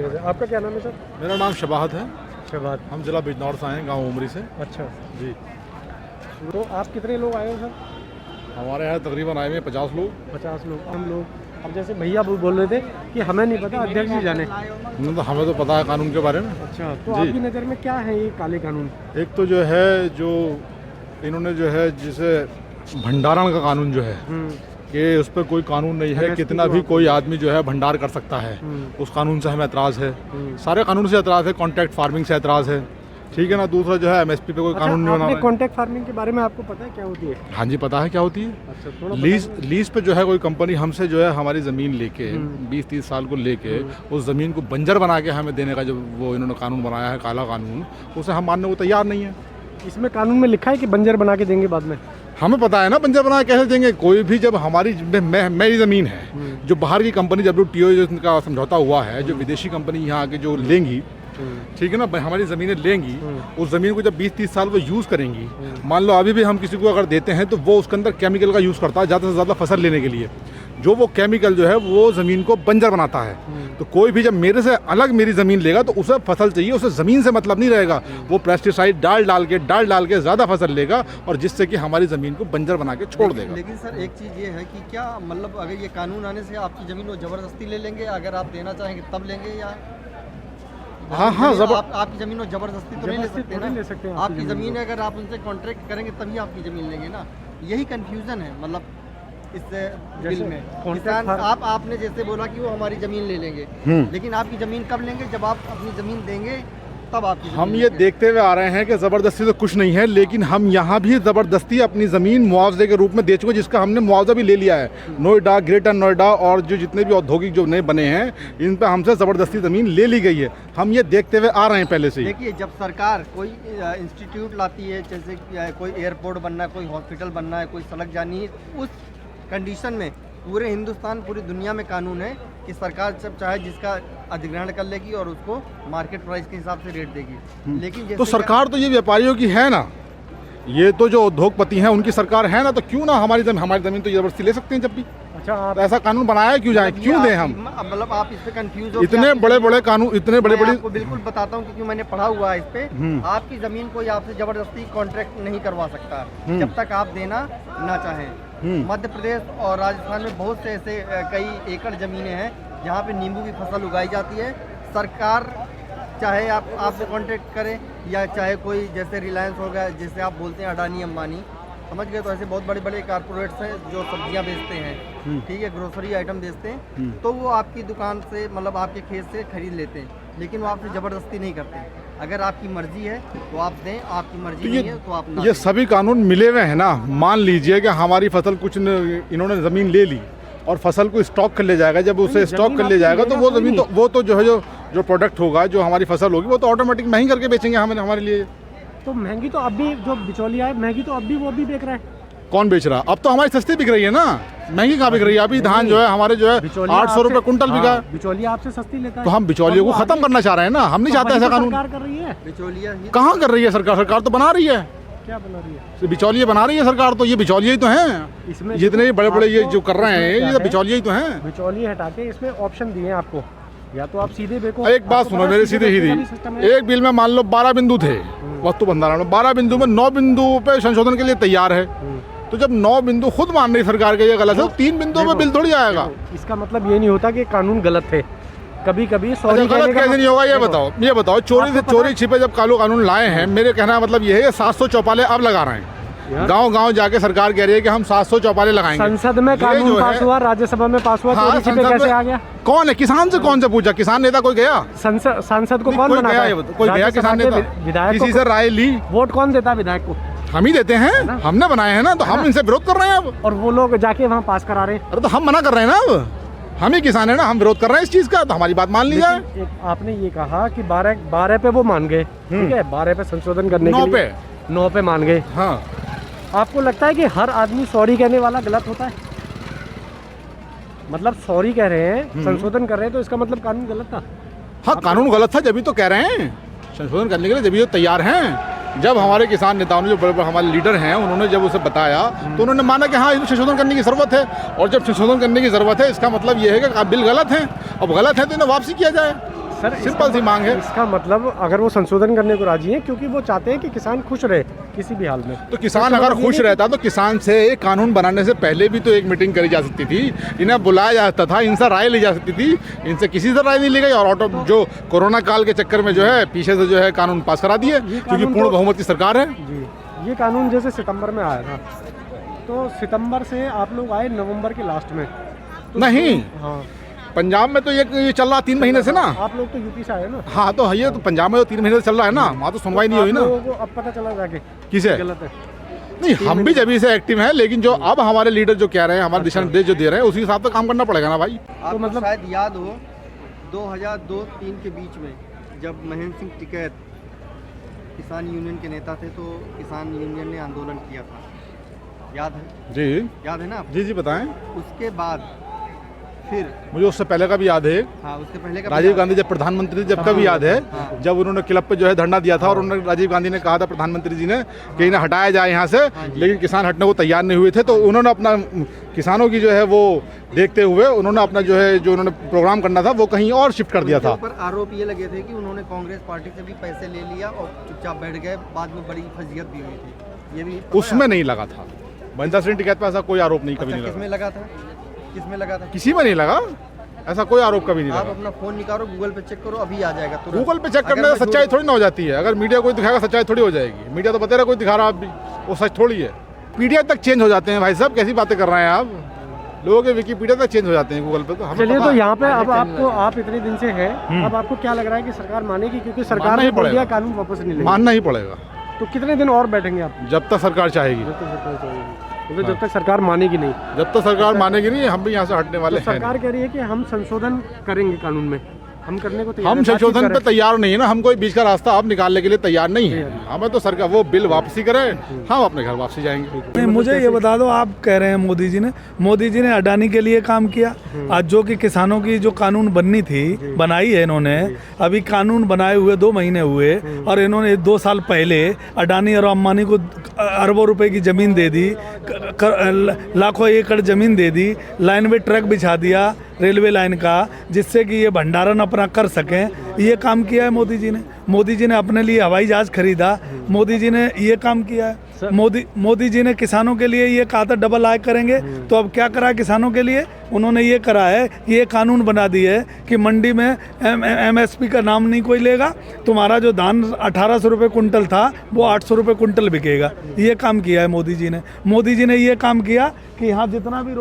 आपका क्या नाम है सर? मेरा नाम शबाहत है। शबाहत। हम जिला बिजनौर से आए हैं, गांव उमरी से। अच्छा जी। तो आप कितने लोग आए हो सर? हमारे यहाँ तकरीबन आए हुए हैं 50 लोग। 50 लोग। हम लोग अब जैसे भैया बोल रहे थे कि हमें नहीं पता, अध्यक्ष जी जाने। नहीं तो हमें तो पता है कानून के बारे में। अच्छा, तो आपकी नज़र में क्या है ये काले कानून? एक तो जो है जो इन्होंने जो है जिसे भंडारण का कानून जो है कि उस पर कोई कानून नहीं है, कितना भी कोई आदमी जो है भंडार कर सकता है, उस कानून से हमें एतराज़ है। सारे कानून से एतराज़ है। कॉन्ट्रैक्ट फार्मिंग से एतराज़ है, ठीक है ना। दूसरा जो है MSP पे कोई कानून नहीं बना। कॉन्ट्रैक्ट फार्मिंग के बारे में आपको पता है क्या होती है? हाँ जी, पता है क्या होती है। अच्छा, थोड़ा लीज पे जो है कोई कंपनी हमसे जो है हमारी ज़मीन लेके 20-30 साल को लेके उस ज़मीन को बंजर बना के हमें देने का जो वो इन्होंने कानून बनाया है, काला कानून, उसे हम मानने को तैयार नहीं है। इसमें कानून में लिखा है कि बंजर बना के देंगे बाद में? हमें पता है ना बंजर बना के कैसे देंगे। कोई भी जब हमारी मेरी ज़मीन है, जो बाहर की कंपनी WTO का समझौता हुआ है, जो विदेशी कंपनी यहाँ आके जो लेंगी, ठीक है ना, हमारी ज़मीनें लेंगी, उस ज़मीन को जब 20-30 साल वो यूज़ करेंगी, मान लो अभी भी हम किसी को अगर देते हैं तो वो उसके अंदर केमिकल का यूज़ करता है ज़्यादा से ज़्यादा फसल लेने के लिए। जो वो केमिकल जो है वो ज़मीन को बंजर बनाता है। तो कोई भी जब मेरे से अलग मेरी ज़मीन लेगा तो उसे फसल चाहिए, उसे ज़मीन से मतलब नहीं रहेगा। वो पेस्टिसाइड डाल के ज़्यादा फसल लेगा और जिससे कि हमारी ज़मीन को बंजर बना के छोड़ देगा। लेकिन सर एक चीज़ ये है कि क्या मतलब अगर ये कानून आने से आपकी ज़मीन वो ज़बरदस्ती ले लेंगे, अगर आप देना चाहेंगे तब लेंगे, या हाँ, आपकी ज़मीन वो ज़बरदस्ती तो नहीं ले सकते ना? ले सकते हैं आपकी ज़मीन है, अगर आप उनसे कॉन्ट्रैक्ट करेंगे तभी आपकी ज़मीन लेंगे ना। यही कन्फ्यूज़न है मतलब इस बिल में। किसान आपने जैसे बोला कि वो हमारी ज़मीन ले लेंगे, लेकिन आपकी ज़मीन कब लेंगे? जब आप अपनी ज़मीन देंगे तब आपकी हम ये देखते हुए आ रहे हैं कि ज़बरदस्ती तो कुछ नहीं है, लेकिन हम यहाँ भी ज़बरदस्ती अपनी ज़मीन मुआवजे के रूप में दे चुके, जिसका हमने मुआवजा भी ले लिया है। नोएडा, ग्रेटर नोएडा और जो जितने भी औद्योगिक जो नए बने हैं, इन पर हमसे ज़बरदस्ती ज़मीन ले ली गई है। हम ये देखते हुए आ रहे हैं पहले से ही। देखिए, जब सरकार कोई इंस्टीट्यूट लाती है, जैसे कोई एयरपोर्ट बनना है, कोई हॉस्पिटल बनना है, कोई सड़क जानी है, उस कंडीशन में पूरे हिंदुस्तान, पूरी दुनिया में कानून है कि सरकार जब चाहे जिसका अधिग्रहण कर लेगी और उसको मार्केट प्राइस के हिसाब से रेट देगी। लेकिन तो सरकार तो ये व्यापारियों की है ना, ये तो जो उद्योगपति हैं उनकी सरकार है ना, तो क्यों ना हमारी ज़मीन तो ज़बरदस्ती ले सकते हैं जब भी। अच्छा, आप ऐसा कानून बनाया क्यों जाए, क्यों दें हम? मतलब आप इस पे कंफ्यूज हो? इतने बड़े बड़े कानून, इतने बड़े बड़े, आपको बिल्कुल बताता हूँ क्योंकि मैंने पढ़ा हुआ है इस पे। आपकी जमीन कोई आपसे जबरदस्ती कॉन्ट्रैक्ट नहीं करवा सकता जब तक आप देना ना चाहें। मध्य प्रदेश और राजस्थान में बहुत से ऐसे कई एकड़ जमीनें हैं जहाँ पे नींबू की फसल उगाई जाती है। सरकार चाहे आपसे कॉन्ट्रैक्ट करे या चाहे कोई जैसे रिलायंस हो गया, जैसे आप बोलते हैं अडानी अंबानी, समझ गए, तो ऐसे बहुत बड़े बड़े कारपोरेट्स हैं जो सब्जियां बेचते हैं, ठीक है, ग्रोसरी आइटम बेचते हैं, तो वो आपकी दुकान से मतलब आपके खेत से खरीद लेते हैं, लेकिन वो आपसे ज़बरदस्ती नहीं करते। अगर आपकी मर्जी है तो आप दें, आपकी मर्जी नहीं है तो आप ना। ये सभी कानून मिले हुए हैं ना। मान लीजिए कि हमारी फसल कुछ इन्होंने ज़मीन ले ली और फसल को स्टॉक कर ले जाएगा, जब उसे स्टॉक कर ले जाएगा तो वो ज़मीन तो वो तो जो है जो प्रोडक्ट होगा, जो हमारी फसल होगी, वो तो ऑटोमेटिक महंगी करके बेचेंगे हमारे लिए। तो महंगी तो अब भी जो बिचौलिया है, महंगी तो अब भी वो भी बेच रहा है। कौन बेच रहा? अब तो हमारी सस्ती बिक रही है ना, महंगी कहाँ बिक रही है? अभी धान जो है हमारे जो है 800 रुपये कुंटल बिका है। बिचौलिया आपसे सस्ती लेता है, तो हम बिचौलियों को खत्म करना चाह रहे हैं ना। हम नहीं चाहते ऐसा कानून। सरकार कर रही है। बिचौलिया कहाँ कर रही है सरकार? सरकार तो बना रही है। क्या बना रही है? बिचौलिए बना रही है सरकार, तो ये बिचौलिए ही तो हैं। इसमें जितने बड़े बड़े ये जो कर रहे हैं, ये बिचौलिए ही तो हैं। बिचौलिए हटा के इसमें ऑप्शन दिए हैं आपको, या तो आप सीधे बेचो। एक बात सुनो मेरे सीधे एक बिल में मान लो 12 बिंदु थे वस्तु भंडारण में, 12 बिंदु में 9 बिंदु पे संशोधन के लिए तैयार है। तो जब 9 बिंदु खुद मान रही सरकार के ये गलत है, तो 3 बिंदुओं में बिल थोड़ी आएगा। इसका मतलब ये नहीं होता कि कानून गलत थे। कभी कभी सॉरी गलत कैसे नहीं होगा? ये बताओ चोरी से चोरी छिपे जब कानून लाए हैं, मेरे कहना का मतलब ये है 700 चौपाले अब लगा रहे हैं। गांव जाके सरकार कह रही है कि हम 700 चौपाले लगाएंगे। संसद में कानून पास हुआ, राज्यसभा में पास हुआ, चोरी छिपे कैसे आ गया? कौन है? किसान से कौन से पूछा? किसान नेता कोई गया? सांसद को कौन बनाता है? कोई गया किसान नेता? विधायक किसी से राय ली? वोट कौन देता है विधायक को? हम ही देते हैं, हमने बनाए हैं ना, तो हम इनसे विरोध कर रहे हैं अब। और वो लोग जाके वहाँ पास करा रहे हैं। अरे तो हम मना कर रहे हैं ना, अब हम ही किसान है ना, हम विरोध कर रहे हैं इस चीज का, तो हमारी बात मान ली जाए। आपने ये कहा कि 12 पे वो मान गए, ठीक है, 12 पे संशोधन करने के लिए 9 पे मान गए। हाँ, आपको लगता है कि हर आदमी सॉरी कहने वाला गलत होता है? मतलब सॉरी कह रहे हैं, संशोधन कर रहे हैं, तो इसका मतलब कानून गलत था? हाँ, कानून गलत था, जब ही तो कह रहे हैं संशोधन करने के लिए, जब ही तो तैयार हैं। जब हमारे किसान नेताओं ने, जो बड़े बड़े हमारे लीडर हैं, उन्होंने जब उसे बताया तो उन्होंने माना कि हाँ, इसमें संशोधन करने की ज़रूरत है। और जब संशोधन करने की ज़रूरत है, इसका मतलब ये है कि बिल गलत है, अब गलत है तो इन्हें वापसी किया जाए। सर सिंपल सी मांग है। इसका मतलब अगर वो संशोधन करने को राजी हैं क्योंकि वो चाहते हैं कि किसान खुश रहे किसी भी हाल में। तो किसान अगर खुश रहता तो किसान से एक कानून बनाने से पहले भी तो एक मीटिंग करी जा सकती थी, इन्हें बुलाया जा सकता था, इनसे राय ली जा सकती थी, इनसे किसी से राय नहीं ली गई और ऑटो जो कोरोना काल के चक्कर में जो है पीछे से जो है कानून पास करा दिए क्योंकि पूर्ण बहुमत की सरकार है। जी, ये कानून जैसे सितंबर में आया था, तो सितंबर से आप लोग आए नवंबर के लास्ट में तो नहीं, हाँ पंजाब में तो ये चल रहा 3 महीने से ना। आप लोग तो यूपी से आए ना। हाँ तो ये तो पंजाब में तो 3 महीने से चल रहा है ना, वहाँ तो सुनवाई नहीं हुई ना। आप लोगों को अब पता चला जाके किसे? गलत है नहीं, हम भी जब से एक्टिव हैं, लेकिन जो अब हमारे लीडर जो कह रहे हैं, हमारे दिशा निर्देश जो दे रहे हैं, उसी हिसाब से काम करना पड़ेगा ना भाई। आपको मतलब- शायद याद हो 2002-3 के बीच में जब महेंद्र सिंह टिकैत किसान यूनियन के नेता थे तो किसान यूनियन ने आंदोलन किया था, याद है? जी याद है ना? जी बताएं। उसके बाद फिर मुझे उससे पहले का भी याद है, हाँ उसके पहले का राजीव गांधी जब प्रधानमंत्री जब का भी याद है, जब उन्होंने क्लब पे जो है धरना दिया था और उन्होंने राजीव गांधी ने कहा था प्रधानमंत्री जी ने कि इन्हें हटाया जाए यहाँ से, लेकिन किसान हटने को तैयार नहीं हुए थे। तो उन्होंने अपना किसानों की जो है वो देखते हुए उन्होंने अपना जो है जो उन्होंने प्रोग्राम करना था वो कहीं और शिफ्ट कर दिया था। पर आरोप ये लगे थे कि उन्होंने कांग्रेस पार्टी से भी पैसे ले लिया और चुपचाप बैठ गए, बाद में बड़ी फजीयत भी हुई थी, ये भी उसमें नहीं लगा था, महेंद्र सिंह टिकैत पर ऐसा कोई आरोप नहीं कभी नहीं किसमें लगा। लगा था? किसमें लगा था? किसी में नहीं लगा, ऐसा कोई आरोप कभी नहीं आप लगा। अपना फोन निकालो, गूगल पे चेक करो, अभी आ जाएगा तुरंत। गूगल पे चेक करने अगर से मैं सच्चाई झूठ- थोड़ी ना हो जाती है, अगर मीडिया कोई दिखाएगा सच्चाई थोड़ी हो जाएगी। मीडिया तो बता रहा कोई दिखा रहा, आप भी वो सच थोड़ी है। मीडिया तक चेंज हो जाते हैं भाई साहब, कैसी बातें कर रहे हैं आप? लोगों के विकीपीडिया तक चेंज हो जाते हैं गूगल पे। तो हमें चलिए, पता तो है। यहाँ पे अब आपको आप इतने दिन से हैं, अब आपको क्या लग रहा है कि सरकार मानेगी? क्योंकि सरकार मानना ने ही बोल दिया पड़ेगा। कानून वापस नहीं लेंगे, मानना ही पड़ेगा, तो कितने दिन और बैठेंगे आप? जब तक सरकार चाहेगी। जब तक सरकार चाहेगी, क्योंकि जब तक सरकार मानेगी नहीं, जब तक सरकार मानेगी नहीं, हम भी यहाँ से हटने तो वाले हैं सरकार कह रही है कि हम संशोधन करेंगे कानून में, हम करने को तैयार हम हैं, बातचीत संशोधन पे करें। तैयार नहीं है ना, हम कोई बीच का रास्ता आप निकालने के लिए तैयार नहीं है। हमें तो सरकार वो बिल वापसी करे, हम अपने घर वापसी जाएंगे। नहीं, मुझे ये बता दो, आप कह रहे हैं मोदी जी ने अडानी के लिए काम किया। आज जो कि किसानों की जो कानून बननी थी बनाई है इन्होंने, अभी कानून बनाए हुए 2 महीने हुए और इन्होंने 2 साल पहले अडानी और अंबानी को अरबों रुपए की ज़मीन दे दी, लाखों एकड़ ज़मीन दे दी, लाइन में ट्रक बिछा दिया रेलवे लाइन का, जिससे कि ये भंडारण अपना कर सकें। ये काम किया है मोदी जी ने अपने लिए हवाई जहाज़ खरीदा, मोदी जी ने ये काम किया है। मोदी जी ने किसानों के लिए ये कहा था डबल आय करेंगे, तो अब क्या करा किसानों के लिए? उन्होंने ये करा है, ये कानून बना दिए है कि मंडी में MSP का नाम नहीं कोई लेगा, तुम्हारा जो धान 1800 रुपये कुंटल था वो 800 रुपये कुंटल बिकेगा। ये काम किया है मोदी जी ने ये काम किया कि यहाँ जितना भी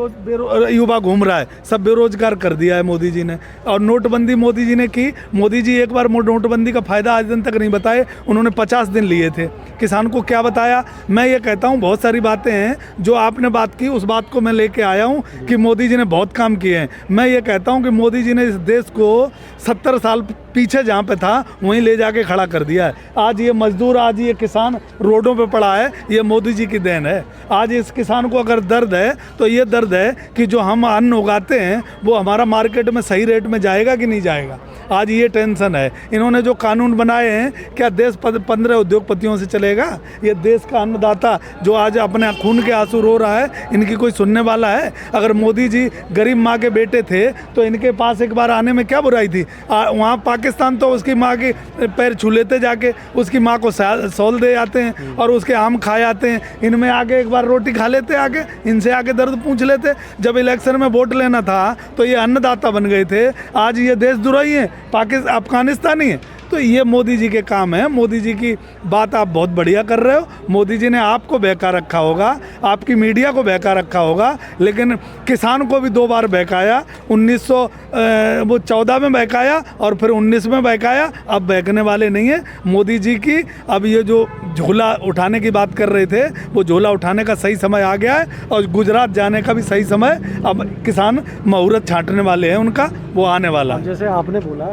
युवा घूम रहा है सब बेरोजगार कर दिया है मोदी जी ने। और नोटबंदी मोदी जी ने की। मोदी जी एक बार नोटबंदी का फ़ायदा आज दिन तक नहीं बताए, उन्होंने 50 दिन लिए थे। किसान को क्या बताया? मैं ये कहता हूँ बहुत सारी बातें हैं जो आपने बात की, उस बात को मैं लेके आया हूँ कि मोदी जी ने बहुत काम किए हैं। मैं ये कहता हूँ कि मोदी जी ने इस देश को 70 साल पीछे जहाँ पे था वहीं ले जाके खड़ा कर दिया है। आज ये मजदूर, आज ये किसान रोडों पे पड़ा है, ये मोदी जी की देन है। आज इस किसान को अगर दर्द है तो ये दर्द है कि जो हम अन्न उगाते हैं वो हमारा मार्केट में सही रेट में जाएगा कि नहीं जाएगा। आज ये टेंशन है। इन्होंने जो कानून बनाए हैं, क्या देश 15 उद्योगपतियों से चलेगा? ये देश का अन्नदाता जो आज अपने खून के आंसू रो रहा है, इनकी कोई सुनने वाला है? अगर मोदी जी गरीब माँ के बेटे थे तो इनके पास एक बार आने में क्या बुराई थी? वहाँ पाकिस्तान तो उसकी माँ के पैर छू लेते जाके, उसकी माँ को सौल दे जाते हैं और उसके आम खा जाते हैं। इनमें आगे एक बार रोटी खा लेते, आगे इनसे आगे दर्द पूछ लेते। जब इलेक्शन में वोट लेना था तो ये अन्नदाता बन गए थे, आज ये देशद्रोही हैं, अफगानिस्तानी है। तो ये मोदी जी के काम है। मोदी जी की बात आप बहुत बढ़िया कर रहे हो। मोदी जी ने आपको बहका रखा होगा, आपकी मीडिया को बहका रखा होगा, लेकिन किसान को भी 2 बार बहकाया। 1914 में बहकाया और फिर 19 में बहकाया, अब बहकने वाले नहीं है मोदी जी की। अब ये जो झोला उठाने की बात कर रहे थे, वो झोला उठाने का सही समय आ गया है और गुजरात जाने का भी सही समय, अब किसान मुहूर्त छांटने वाले हैं उनका, वो आने वाला। जैसे आपने बोला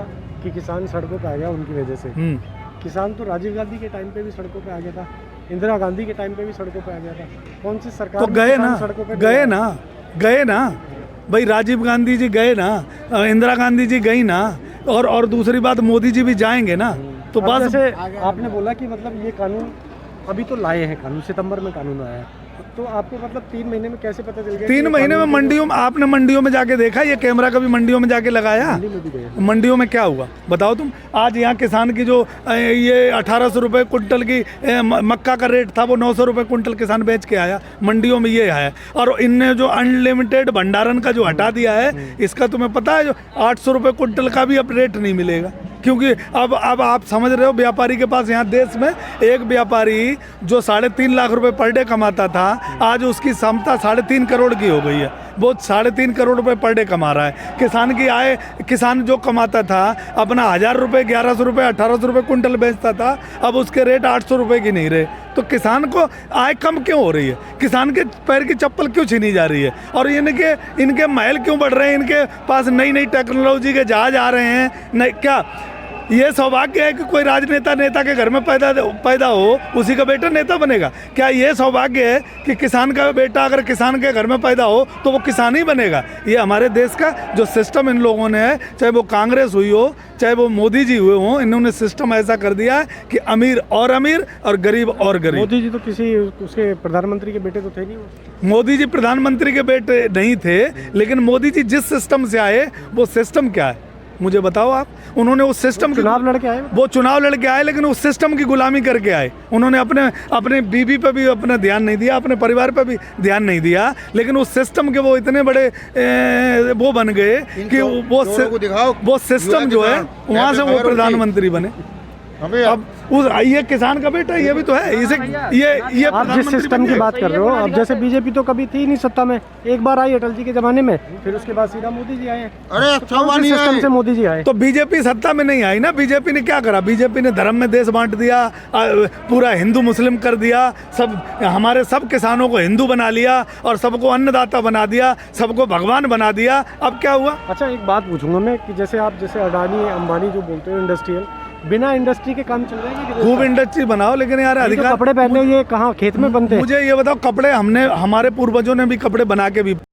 कि किसान सड़कों पे आ गया उनकी वजह से, किसान तो राजीव गांधी के टाइम पे भी सड़कों पे आ गया था, इंदिरा गांधी के टाइम पे भी सड़कों पे आ गया था। कौन सी सरकार तो गए ना भाई, राजीव गांधी जी गए ना, इंदिरा गांधी जी गई ना, और दूसरी बात मोदी जी भी जाएंगे ना। तो अब बस जैसे आपने बोला कि मतलब ये कानून अभी तो लाए हैं कानून, सितंबर में कानून आया है, तो आपको मतलब 3 महीने में कैसे पता चल गया? 3 महीने में मंडियों में, आपने मंडियों में जाके देखा ये कैमरा कभी मंडियों में जाके लगाया? मंडी में भी गए। मंडियों में क्या हुआ बताओ तुम। आज यहाँ किसान की जो ये 1800 रुपये कुंटल की मक्का का रेट था, वो 900 रुपये कुंटल किसान बेच के आया। मंडियों में ये है। और इनने जो अनलिमिटेड भंडारण का जो हटा दिया है, इसका तुम्हें पता है जो 800 रुपये कुंटल का भी अब रेट नहीं मिलेगा, क्योंकि अब आप समझ रहे हो व्यापारी के पास यहाँ देश में एक व्यापारी जो 3.5 लाख रुपए पर डे कमाता था, आज उसकी क्षमता 3.5 करोड़ की हो गई है। वो 3.5 करोड़ रुपए पर डे कमा रहा है। किसान की आय, किसान जो कमाता था अपना 1000 रुपये, 1100 रुपये, 1800 रुपये कुंटल बेचता था, अब उसके रेट 800 रुपये की नहीं रहे। तो किसान को आय कम क्यों हो रही है? किसान के पैर की चप्पल क्यों छीनी जा रही है? और इनके महल क्यों बढ़ रहे हैं? इनके पास नई नई टेक्नोलॉजी के जहाज आ रहे हैं। क्या ये सौभाग्य है कि कोई नेता के घर में पैदा हो, उसी का बेटा नेता बनेगा? क्या ये सौभाग्य है कि किसान का बेटा अगर किसान के घर में पैदा हो तो वो किसान ही बनेगा? ये हमारे देश का जो सिस्टम इन लोगों ने है, चाहे वो कांग्रेस हुई हो, चाहे वो मोदी जी हुए हों, इन्होंने सिस्टम ऐसा कर दिया है कि अमीर और गरीब और गरीब। मोदी जी तो किसी उसके प्रधानमंत्री के बेटे तो थे नहीं। वो मोदी जी प्रधानमंत्री के बेटे नहीं थे, लेकिन मोदी जी जिस सिस्टम से आए वो सिस्टम क्या है मुझे बताओ आप। उन्होंने उस सिस्टम चुनाव लड़के आए, वो चुनाव लड़के आए, लेकिन उस सिस्टम की गुलामी करके आए। उन्होंने अपने बीबी पे भी अपना ध्यान नहीं दिया, अपने परिवार पे भी ध्यान नहीं दिया, लेकिन उस सिस्टम के वो इतने बड़े वो बन गए कि वो सिस्टम जो है वहाँ से वो प्रधानमंत्री बने। अब ये किसान का बेटा ये भी तो है। इसे ये आप जिस सिस्टम की बात कर रहे हो, अब जैसे बीजेपी तो कभी थी नहीं सत्ता में, एक बार आई अटल जी के जमाने में, फिर उसके बाद सीधा मोदी जी आए। अरे तो कौन से सिस्टम से मोदी जी आए? तो बीजेपी सत्ता में नहीं आई ना। बीजेपी ने क्या करा? बीजेपी ने धर्म में देश बांट दिया, पूरा हिंदू मुस्लिम कर दिया, हमारे सब किसानों को हिंदू बना लिया और सबको अन्नदाता बना दिया, सबको भगवान बना दिया। अब क्या हुआ? अच्छा, एक बात पूछूंगा मैं कि जैसे अडानी अंबानी जो बोलते हो इंडस्ट्रियल, बिना इंडस्ट्री के काम चल रहे हैं? खूब इंडस्ट्री बनाओ, लेकिन यार अधिकार, कपड़े पहने ये कहाँ खेत में बनते हैं? मुझे ये बताओ, कपड़े हमारे पूर्वजों ने भी कपड़े बना के भी